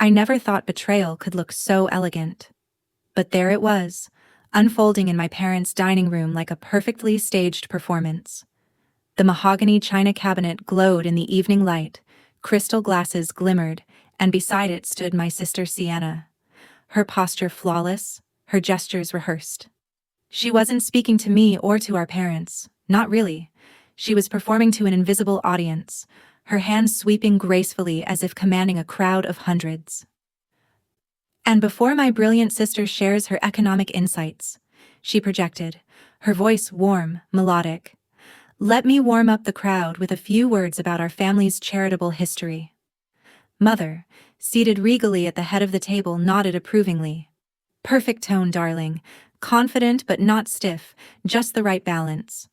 I never thought betrayal could look so elegant. But there it was, unfolding in my parents' dining room like a perfectly staged performance. The mahogany china cabinet glowed in the evening light, crystal glasses glimmered, and beside it stood my sister Sienna. Her posture flawless, her gestures rehearsed. She wasn't speaking to me or to our parents, not really. She was performing to an invisible audience, her hands sweeping gracefully as if commanding a crowd of hundreds. And before my brilliant sister shares her economic insights, she projected, her voice warm, melodic. Let me warm up the crowd with a few words about our family's charitable history. Mother, seated regally at the head of the table, nodded approvingly. Perfect tone, darling. Confident but not stiff, just the right balance.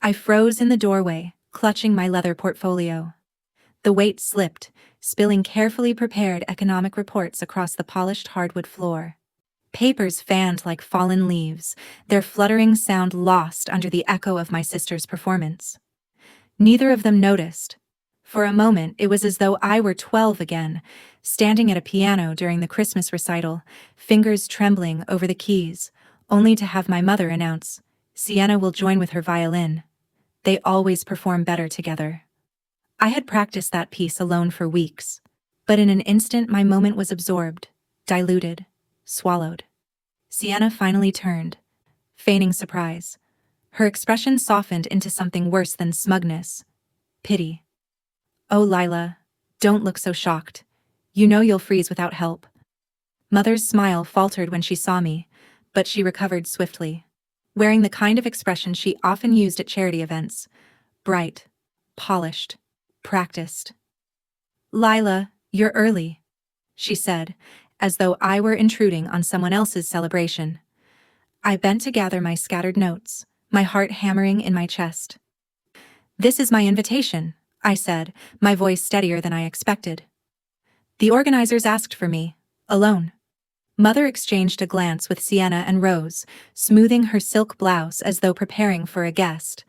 I froze in the doorway, clutching my leather portfolio. The weight slipped, spilling carefully prepared economic reports across the polished hardwood floor. Papers fanned like fallen leaves, their fluttering sound lost under the echo of my sister's performance. Neither of them noticed. For a moment, it was as though I were 12 again, standing at a piano during the Christmas recital, fingers trembling over the keys, only to have my mother announce, "Sienna will join with her violin. They always perform better together." I had practiced that piece alone for weeks, but in an instant my moment was absorbed, diluted, swallowed. Sienna finally turned, feigning surprise. Her expression softened into something worse than smugness. Pity. "Oh, Lila, don't look so shocked. You know you'll freeze without help." Mother's smile faltered when she saw me, but she recovered swiftly, wearing the kind of expression she often used at charity events. Bright, polished, practiced. "Lila, you're early," she said, as though I were intruding on someone else's celebration. I bent to gather my scattered notes, my heart hammering in my chest. "This is my invitation," I said, my voice steadier than I expected. "The organizers asked for me, alone." Mother exchanged a glance with Sienna and rose, smoothing her silk blouse as though preparing for a guest.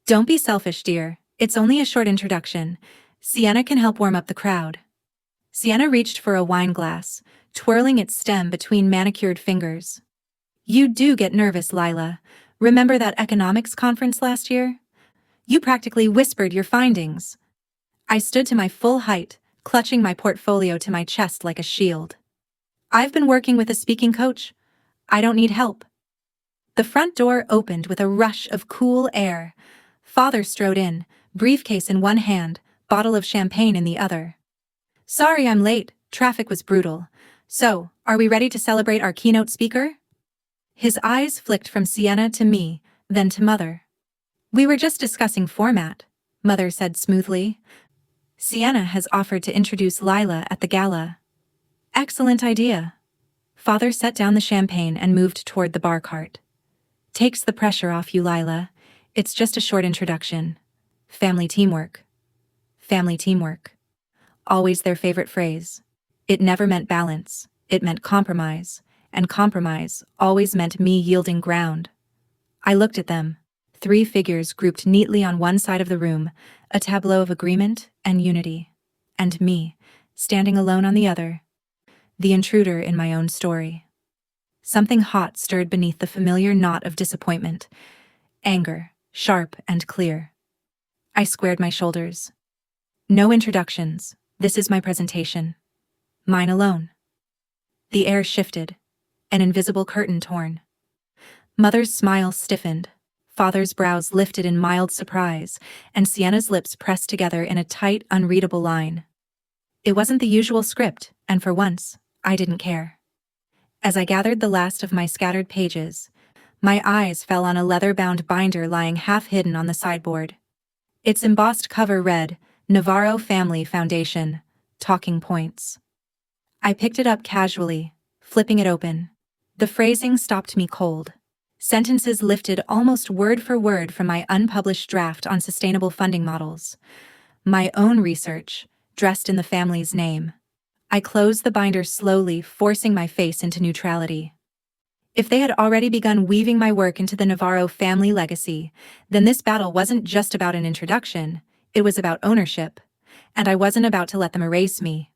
"Don't be selfish, dear. It's only a short introduction. Sienna can help warm up the crowd." Sienna reached for a wine glass, twirling its stem between manicured fingers. "You do get nervous, Lila. Remember that economics conference last year? You practically whispered your findings." I stood to my full height, clutching my portfolio to my chest like a shield. "I've been working with a speaking coach. I don't need help." The front door opened with a rush of cool air. Father strode in, briefcase in one hand, bottle of champagne in the other. "Sorry I'm late, traffic was brutal. So, are we ready to celebrate our keynote speaker?" His eyes flicked from Sienna to me, then to Mother. "We were just discussing format," Mother said smoothly. "Sienna has offered to introduce Lila at the gala." "Excellent idea." Father set down the champagne and moved toward the bar cart. "Takes the pressure off you, Lila. It's just a short introduction. Family teamwork." Family teamwork. Always their favorite phrase. It never meant balance, it meant compromise, and compromise always meant me yielding ground. I looked at them, 3 figures grouped neatly on one side of the room, a tableau of agreement and unity. And me, standing alone on the other. The intruder in my own story. Something hot stirred beneath the familiar knot of disappointment. Anger, sharp and clear. I squared my shoulders. "No introductions. This is my presentation. Mine alone." The air shifted. An invisible curtain torn. Mother's smile stiffened. Father's brows lifted in mild surprise, and Sienna's lips pressed together in a tight, unreadable line. It wasn't the usual script, and for once, I didn't care. As I gathered the last of my scattered pages, my eyes fell on a leather-bound binder lying half-hidden on the sideboard. Its embossed cover read, "Navarro Family Foundation, Talking Points." I picked it up casually, flipping it open. The phrasing stopped me cold. Sentences lifted almost word for word from my unpublished draft on sustainable funding models. My own research, dressed in the family's name. I closed the binder slowly, forcing my face into neutrality. If they had already begun weaving my work into the Navarro family legacy, then this battle wasn't just about an introduction, it was about ownership, and I wasn't about to let them erase me.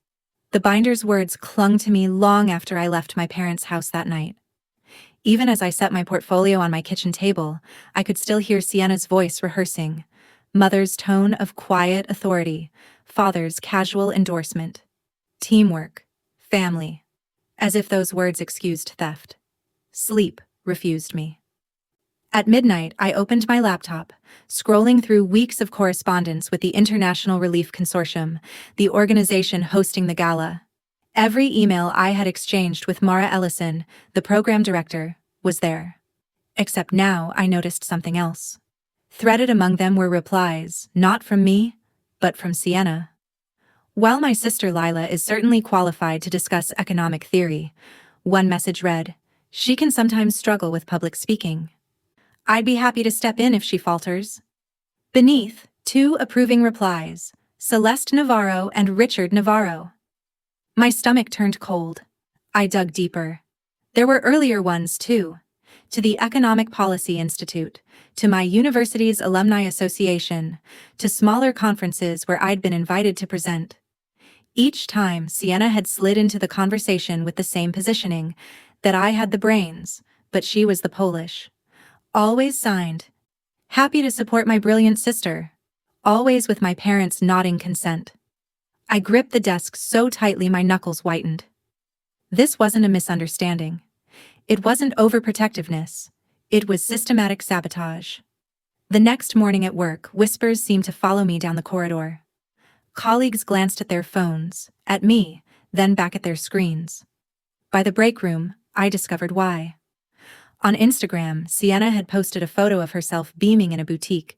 The binder's words clung to me long after I left my parents' house that night. Even as I set my portfolio on my kitchen table, I could still hear Sienna's voice rehearsing. Mother's tone of quiet authority, father's casual endorsement. Teamwork. Family. As if those words excused theft. Sleep refused me. At midnight, I opened my laptop, scrolling through weeks of correspondence with the International Relief Consortium, the organization hosting the gala. Every email I had exchanged with Mara Ellison, the program director, was there. Except now I noticed something else. Threaded among them were replies, not from me, but from Sienna. While my sister Lila is certainly qualified to discuss economic theory, one message read, she can sometimes struggle with public speaking. I'd be happy to step in if she falters. Beneath, 2 approving replies, Celeste Navarro and Richard Navarro. My stomach turned cold. I dug deeper. There were earlier ones too. To the Economic Policy Institute, to my university's Alumni Association, to smaller conferences where I'd been invited to present. Each time, Sienna had slid into the conversation with the same positioning, that I had the brains, but she was the Polish. Always signed, happy to support my brilliant sister. Always with my parents nodding consent. I gripped the desk so tightly my knuckles whitened. This wasn't a misunderstanding. It wasn't overprotectiveness. It was systematic sabotage. The next morning at work, whispers seemed to follow me down the corridor. Colleagues glanced at their phones, at me, then back at their screens. By the break room, I discovered why. On Instagram, Sienna had posted a photo of herself beaming in a boutique,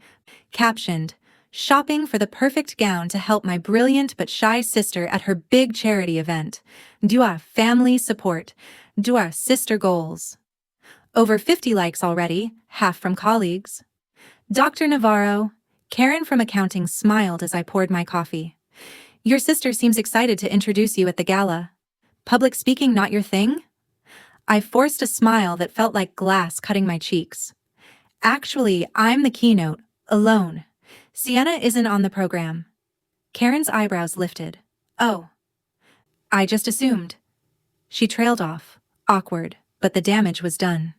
captioned, "Shopping for the perfect gown to help my brilliant but shy sister at her big charity event. Do our family support. Do our sister goals." Over 50 likes already, half from colleagues. Dr. Navarro, Karen from accounting smiled as I poured my coffee. Your sister seems excited to introduce you at the gala. Public speaking not your thing? I forced a smile that felt like glass cutting my cheeks. Actually, I'm the keynote, alone. Sienna isn't on the program. Karen's eyebrows lifted. Oh. I just assumed. She trailed off, awkward, but the damage was done.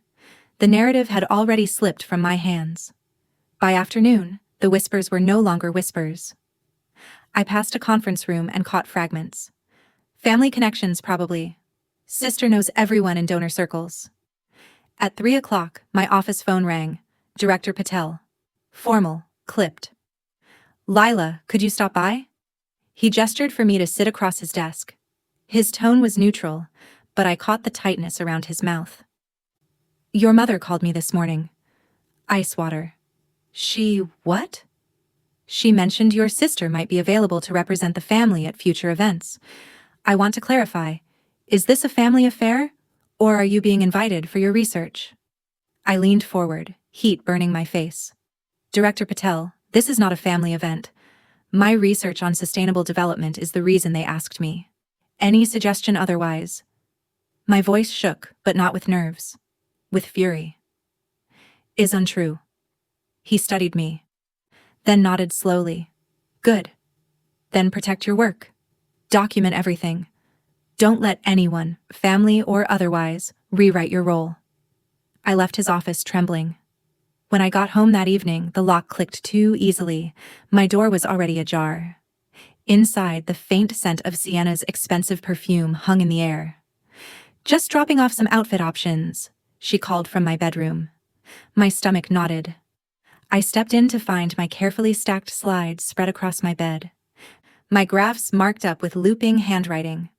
The narrative had already slipped from my hands. By afternoon, the whispers were no longer whispers. I passed a conference room and caught fragments. Family connections, probably. Sister knows everyone in donor circles. At 3 o'clock, my office phone rang. Director Patel. Formal, clipped. Lila, could you stop by? He gestured for me to sit across his desk. His tone was neutral, but I caught the tightness around his mouth. Your mother called me this morning. Ice water. She what? She mentioned your sister might be available to represent the family at future events. I want to clarify, is this a family affair, or are you being invited for your research? I leaned forward, heat burning my face. Director Patel, this is not a family event. My research on sustainable development is the reason they asked me. Any suggestion otherwise? My voice shook, but not with nerves. With fury. Is untrue. He studied me. Then nodded slowly. Good. Then protect your work. Document everything. Don't let anyone, family or otherwise, rewrite your role. I left his office trembling. When I got home that evening, the lock clicked too easily. My door was already ajar. Inside, the faint scent of Sienna's expensive perfume hung in the air. Just dropping off some outfit options, she called from my bedroom. My stomach knotted. I stepped in to find my carefully stacked slides spread across my bed. My graphs marked up with looping handwriting.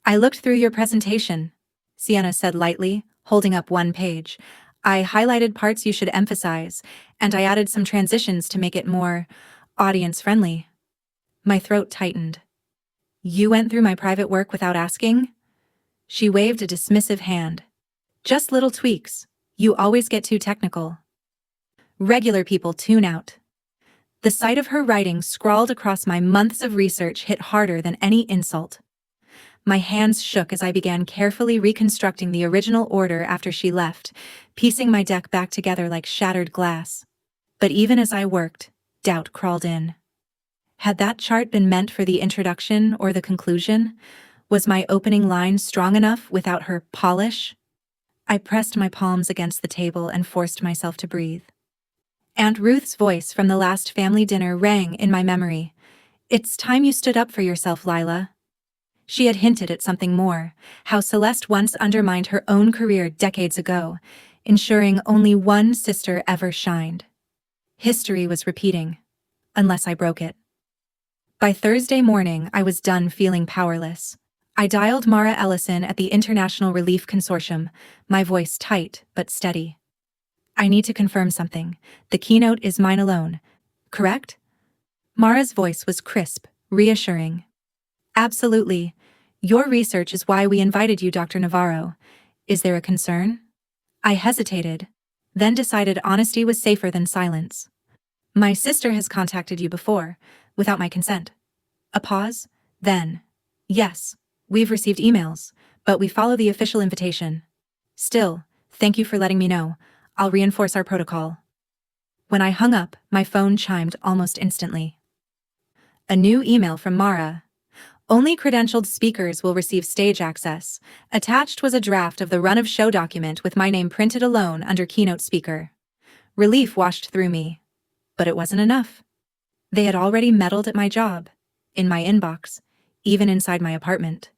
I looked through your presentation, Sienna said lightly, holding up one page. I highlighted parts you should emphasize, and I added some transitions to make it more audience-friendly. My throat tightened. You went through my private work without asking? She waved a dismissive hand. Just little tweaks. You always get too technical. Regular people tune out. The sight of her writing scrawled across my months of research hit harder than any insult. My hands shook as I began carefully reconstructing the original order after she left, piecing my deck back together like shattered glass. But even as I worked, doubt crawled in. Had that chart been meant for the introduction or the conclusion? Was my opening line strong enough without her polish? I pressed my palms against the table and forced myself to breathe. Aunt Ruth's voice from the last family dinner rang in my memory. "It's time you stood up for yourself, Lila." She had hinted at something more, how Celeste once undermined her own career decades ago, ensuring only one sister ever shined. History was repeating, unless I broke it. By Thursday morning, I was done feeling powerless. I dialed Mara Ellison at the International Relief Consortium, my voice tight but steady. "I need to confirm something. The keynote is mine alone, correct?" Mara's voice was crisp, reassuring. "Absolutely. Your research is why we invited you, Dr. Navarro. Is there a concern?" I hesitated, then decided honesty was safer than silence. "My sister has contacted you before, without my consent." A pause, then, "Yes, we've received emails, but we follow the official invitation. Still, thank you for letting me know. I'll reinforce our protocol." When I hung up, my phone chimed almost instantly. A new email from Mara. "Only credentialed speakers will receive stage access." Attached was a draft of the run-of-show document with my name printed alone under keynote speaker. Relief washed through me. But it wasn't enough. They had already meddled at my job, in my inbox, even inside my apartment.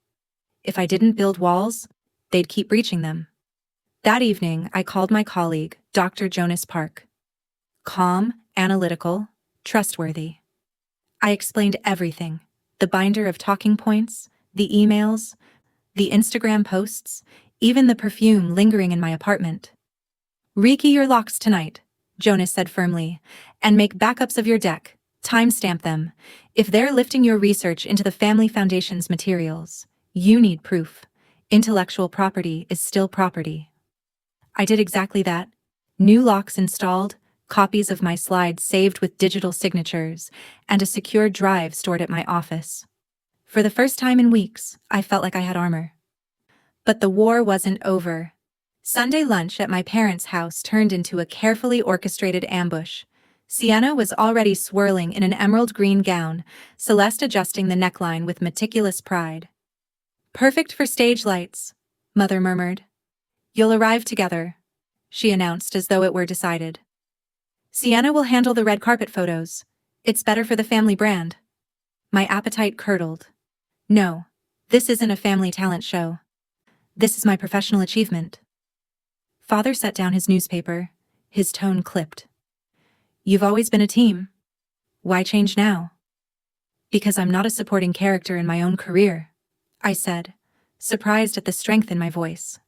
If I didn't build walls, they'd keep breaching them. That evening, I called my colleague, Dr. Jonas Park. Calm, analytical, trustworthy. I explained everything: the binder of talking points, the emails, the Instagram posts, even the perfume lingering in my apartment. "Rekey your locks tonight," Jonas said firmly, "and make backups of your deck. Timestamp them. If they're lifting your research into the Family Foundation's materials, you need proof. Intellectual property is still property." I did exactly that. New locks installed, copies of my slides saved with digital signatures, and a secure drive stored at my office. For the first time in weeks, I felt like I had armor. But the war wasn't over. Sunday lunch at my parents' house turned into a carefully orchestrated ambush. Sienna was already swirling in an emerald green gown, Celeste adjusting the neckline with meticulous pride. "Perfect for stage lights," Mother murmured. "You'll arrive together," she announced as though it were decided. "Sienna will handle the red carpet photos. It's better for the family brand." My appetite curdled. No, this isn't a family talent show. This is my professional achievement. Father set down his newspaper, his tone clipped. "You've always been a team. Why change now?" "Because I'm not a supporting character in my own career," I said, surprised at the strength in my voice.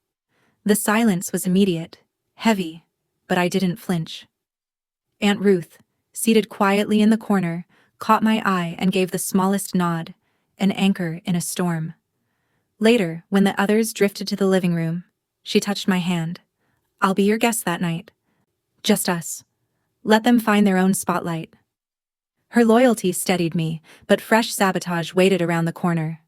The silence was immediate, heavy, but I didn't flinch. Aunt Ruth, seated quietly in the corner, caught my eye and gave the smallest nod, an anchor in a storm. Later, when the others drifted to the living room, she touched my hand. "I'll be your guest that night. Just us. Let them find their own spotlight." Her loyalty steadied me, but fresh sabotage waited around the corner.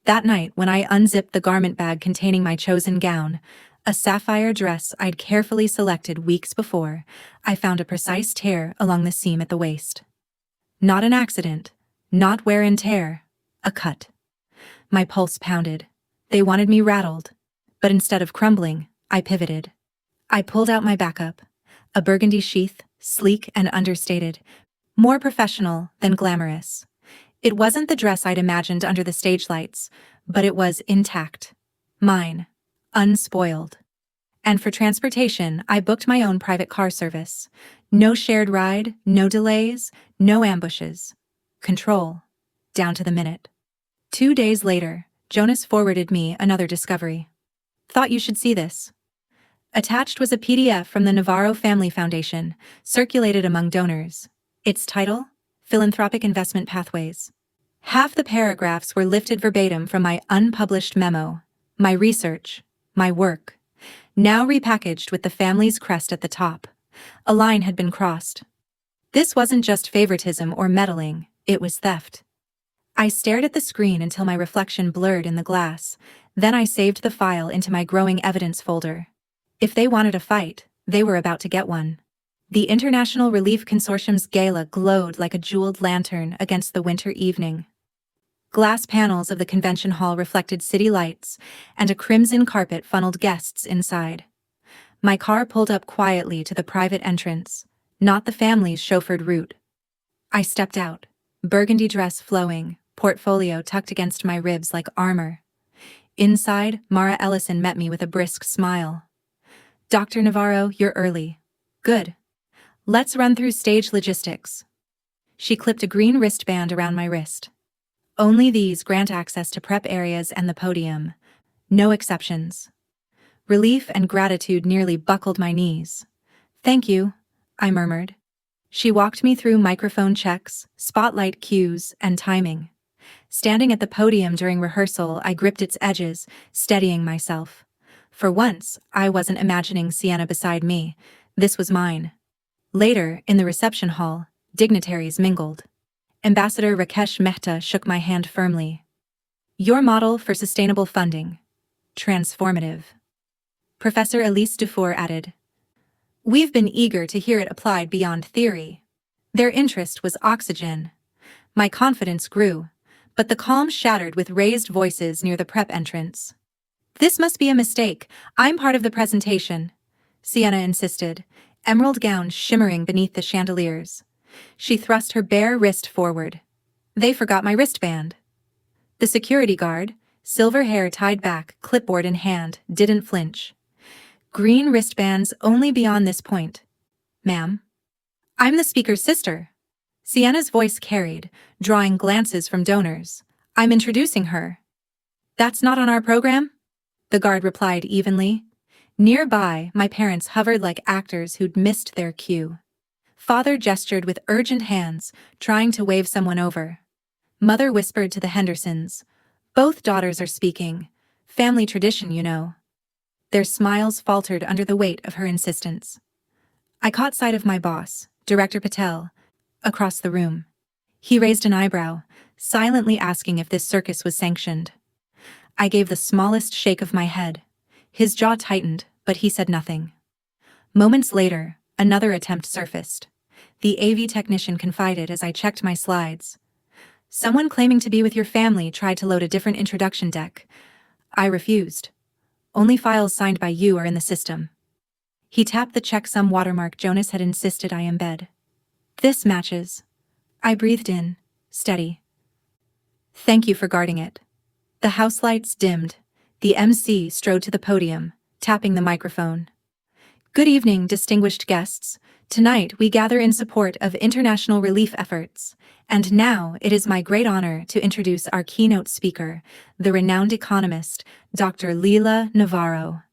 That night, when I unzipped the garment bag containing my chosen gown, a sapphire dress I'd carefully selected weeks before, I found a precise tear along the seam at the waist. Not an accident, not wear and tear, a cut. My pulse pounded. They wanted me rattled. But instead of crumbling, I pivoted. I pulled out my backup, a burgundy sheath, sleek and understated, more professional than glamorous. It wasn't the dress I'd imagined under the stage lights, but it was intact. Mine. Unspoiled. And for transportation, I booked my own private car service. No shared ride, no delays, no ambushes. Control. Down to the minute. 2 days later, Jonas forwarded me another discovery. "Thought you should see this." Attached was a PDF from the Navarro Family Foundation, circulated among donors. Its title? Philanthropic Investment Pathways. Half the paragraphs were lifted verbatim from my unpublished memo, my research, my work, now repackaged with the family's crest at the top. A line had been crossed. This wasn't just favoritism or meddling, it was theft. I stared at the screen until my reflection blurred in the glass, then I saved the file into my growing evidence folder. If they wanted a fight, they were about to get one. The International Relief Consortium's Gala glowed like a jeweled lantern against the winter evening. Glass panels of the convention hall reflected city lights, and a crimson carpet funneled guests inside. My car pulled up quietly to the private entrance, not the family's chauffeured route. I stepped out, burgundy dress flowing, portfolio tucked against my ribs like armor. Inside, Mara Ellison met me with a brisk smile. "Dr. Navarro, you're early. Good. Let's run through stage logistics." She clipped a green wristband around my wrist. "Only these grant access to prep areas and the podium. No exceptions." Relief and gratitude nearly buckled my knees. "Thank you," I murmured. She walked me through microphone checks, spotlight cues, and timing. Standing at the podium during rehearsal, I gripped its edges, steadying myself. For once, I wasn't imagining Sienna beside me. This was mine. Later, in the reception hall, dignitaries mingled. Ambassador Rakesh Mehta shook my hand firmly. "Your model for sustainable funding. Transformative." Professor Elise Dufour added, "We've been eager to hear it applied beyond theory." Their interest was oxygen. My confidence grew, but the calm shattered with raised voices near the prep entrance. "This must be a mistake. I'm part of the presentation," Sienna insisted, emerald gown shimmering beneath the chandeliers. She thrust her bare wrist forward. "They forgot my wristband." The security guard, silver hair tied back, clipboard in hand, didn't flinch. "Green wristbands only beyond this point, ma'am." "I'm the speaker's sister." Sienna's voice carried, drawing glances from donors. "I'm introducing her." "That's not on our program?" the guard replied evenly. Nearby, my parents hovered like actors who'd missed their cue. Father gestured with urgent hands, trying to wave someone over. Mother whispered to the Hendersons, "Both daughters are speaking. Family tradition, you know." Their smiles faltered under the weight of her insistence. I caught sight of my boss, Director Patel, across the room. He raised an eyebrow, silently asking if this circus was sanctioned. I gave the smallest shake of my head. His jaw tightened, but he said nothing. Moments later, another attempt surfaced. The AV technician confided as I checked my slides. "Someone claiming to be with your family tried to load a different introduction deck." I refused. "Only files signed by you are in the system." He tapped the checksum watermark Jonas had insisted I embed. "This matches." I breathed in, steady. "Thank you for guarding it." The house lights dimmed. The MC strode to the podium, tapping the microphone. "Good evening, distinguished guests. Tonight we gather in support of international relief efforts. And now it is my great honor to introduce our keynote speaker, the renowned economist, Dr. Leila Navarro."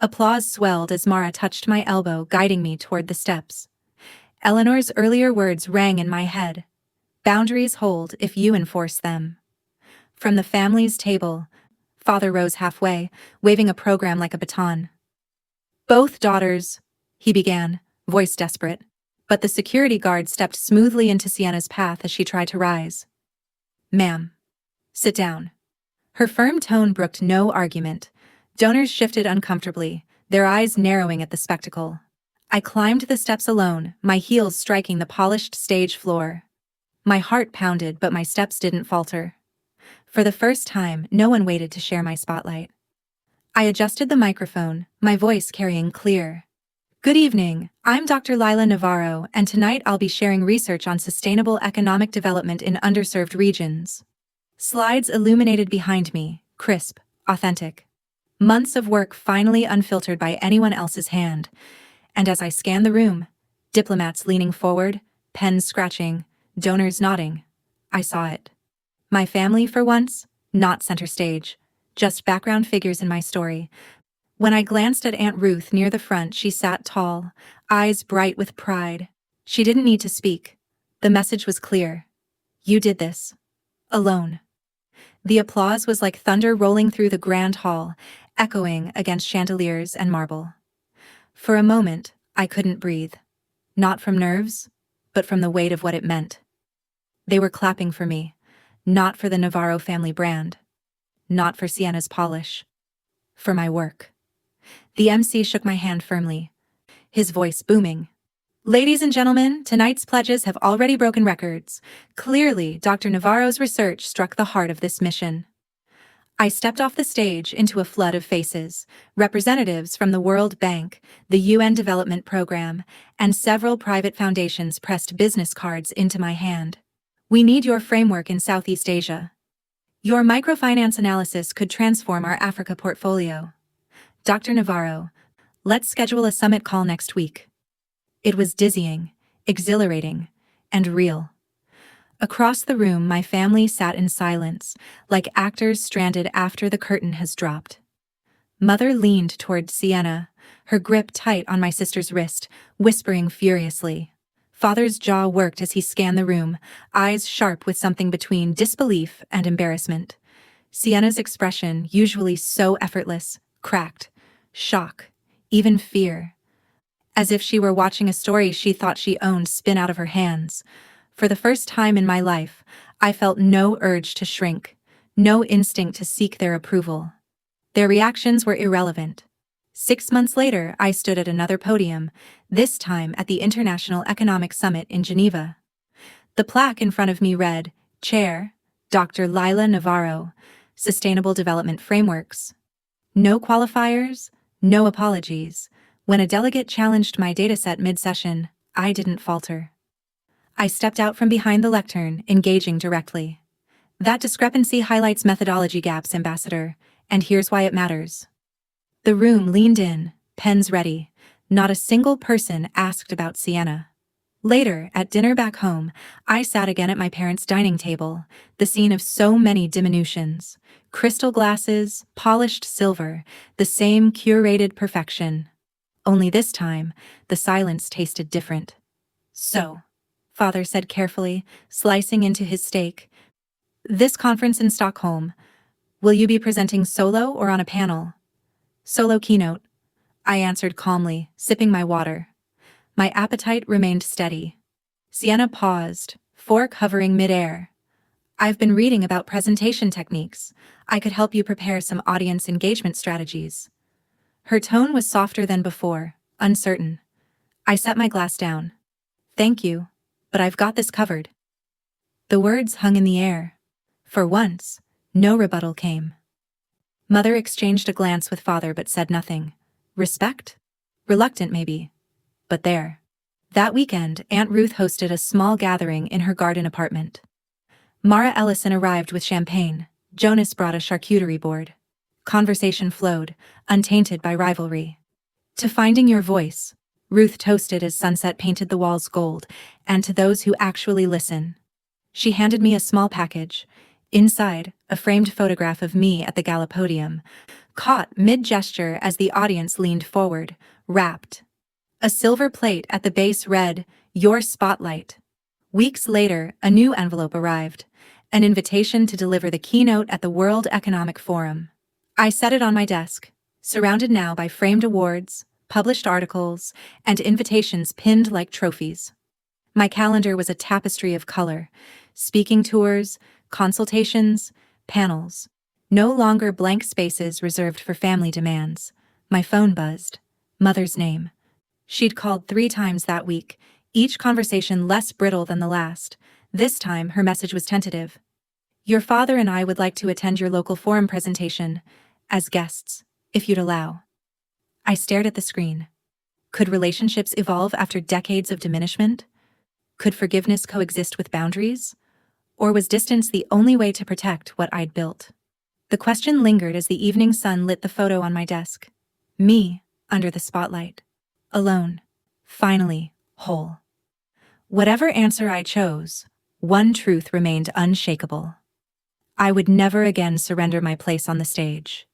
Applause swelled as Mara touched my elbow, guiding me toward the steps. Eleanor's earlier words rang in my head. "Boundaries hold if you enforce them." From the family's table, Father rose halfway, waving a program like a baton. "Both daughters," he began, voice desperate, but the security guard stepped smoothly into Sienna's path as she tried to rise. "Ma'am, sit down." Her firm tone brooked no argument. Donors shifted uncomfortably, their eyes narrowing at the spectacle. I climbed the steps alone, my heels striking the polished stage floor. My heart pounded, but my steps didn't falter. For the first time, no one waited to share my spotlight. I adjusted the microphone, my voice carrying clear. "Good evening, I'm Dr. Leila Navarro, and tonight I'll be sharing research on sustainable economic development in underserved regions." Slides illuminated behind me, crisp, authentic. Months of work finally unfiltered by anyone else's hand. And as I scanned the room, diplomats leaning forward, pens scratching, donors nodding, I saw it. My family, for once, not center stage, just background figures in my story. When I glanced at Aunt Ruth near the front, she sat tall, eyes bright with pride. She didn't need to speak. The message was clear. You did this. Alone. The applause was like thunder rolling through the grand hall, echoing against chandeliers and marble. For a moment, I couldn't breathe. Not from nerves, but from the weight of what it meant. They were clapping for me, not for the Navarro family brand, not for Sienna's polish, for my work. The MC shook my hand firmly, his voice booming. Ladies and gentlemen, tonight's pledges have already broken records. Clearly, Dr. Navarro's research struck the heart of this mission. I stepped off the stage into a flood of faces, representatives from the World Bank, the UN Development Program, and several private foundations pressed business cards into my hand. We need your framework in Southeast Asia. Your microfinance analysis could transform our Africa portfolio. Dr. Navarro, let's schedule a summit call next week. It was dizzying, exhilarating, and real. Across the room, my family sat in silence, like actors stranded after the curtain has dropped. Mother leaned toward Sienna, her grip tight on my sister's wrist, whispering furiously. Father's jaw worked as he scanned the room, eyes sharp with something between disbelief and embarrassment. Sienna's expression, usually so effortless, cracked. Shock, even fear. As if she were watching a story she thought she owned spin out of her hands. For the first time in my life, I felt no urge to shrink, no instinct to seek their approval. Their reactions were irrelevant. 6 months later, I stood at another podium, this time at the International Economic Summit in Geneva. The plaque in front of me read, Chair, Dr. Lila Navarro, Sustainable Development Frameworks. No qualifiers, no apologies. When a delegate challenged my dataset mid-session, I didn't falter. I stepped out from behind the lectern, engaging directly. That discrepancy highlights methodology gaps, Ambassador, and here's why it matters. The room leaned in, pens ready. Not a single person asked about Sienna. Later, at dinner back home, I sat again at my parents' dining table, the scene of so many diminutions. Crystal glasses, polished silver, the same curated perfection. Only this time, the silence tasted different. So, Father said carefully, slicing into his steak. This conference in Stockholm, will you be presenting solo or on a panel? Solo keynote, I answered calmly, sipping my water. My appetite remained steady. Sienna paused, fork hovering midair. I've been reading about presentation techniques. I could help you prepare some audience engagement strategies. Her tone was softer than before, uncertain. I set my glass down. Thank you, but I've got this covered. The words hung in the air. For once, no rebuttal came. Mother exchanged a glance with Father but said nothing. Respect? Reluctant maybe. But there. That weekend, Aunt Ruth hosted a small gathering in her garden apartment. Mara Ellison arrived with champagne. Jonas brought a charcuterie board. Conversation flowed, untainted by rivalry. To finding your voice, Ruth toasted as sunset painted the walls gold, and to those who actually listen. She handed me a small package. Inside, a framed photograph of me at the Gala podium, caught mid-gesture as the audience leaned forward, rapt. A silver plate at the base read, Your Spotlight. Weeks later, a new envelope arrived, an invitation to deliver the keynote at the World Economic Forum. I set it on my desk, surrounded now by framed awards, published articles, and invitations pinned like trophies. My calendar was a tapestry of color, speaking tours, consultations, panels. No longer blank spaces reserved for family demands. My phone buzzed. Mother's name. She'd called 3 times that week, each conversation less brittle than the last. This time, her message was tentative. Your father and I would like to attend your local forum presentation, as guests, if you'd allow. I stared at the screen. Could relationships evolve after decades of diminishment? Could forgiveness coexist with boundaries? Or was distance the only way to protect what I'd built? The question lingered as the evening sun lit the photo on my desk. Me, under the spotlight. Alone. Finally, whole. Whatever answer I chose, one truth remained unshakable. I would never again surrender my place on the stage.